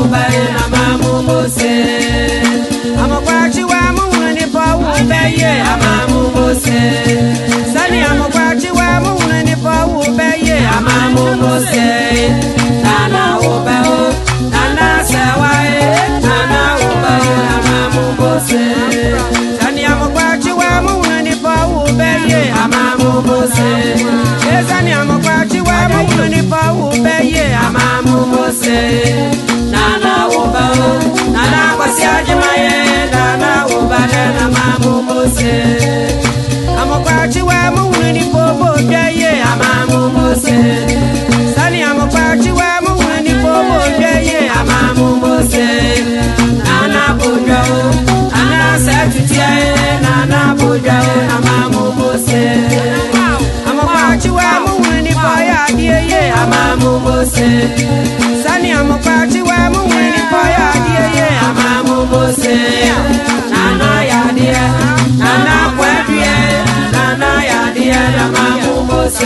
ubaye na mamu mose. Amokwachi wa munu ni po ubaye amamu mose. Sani amokwachi wa munu ni po ubaye amamu mose. Nana ubao, nana sewaye, nana ubao amamu mose. Sani amokwachi wa munu ni po ubaye amamu mose. Sani amokwachi wa munu ni po ubaye amamu mose. Nana ubao, nana kwasiajimaye, nana ubale na mamu mose. Amokwachi wa munu ni po ubaye amamu mose. Sani amokwachi wa munu ni po ubaye amamu mose. Nana bujao, nana setutie, nana bujao na mamu mose. Amokwachi wa munu ni po ya diye amamu mose. Sani amokwachi wa munu ni po ya diye amamu mose. Nana ya diye, nana kwedie, nana ya diye na mamu mose.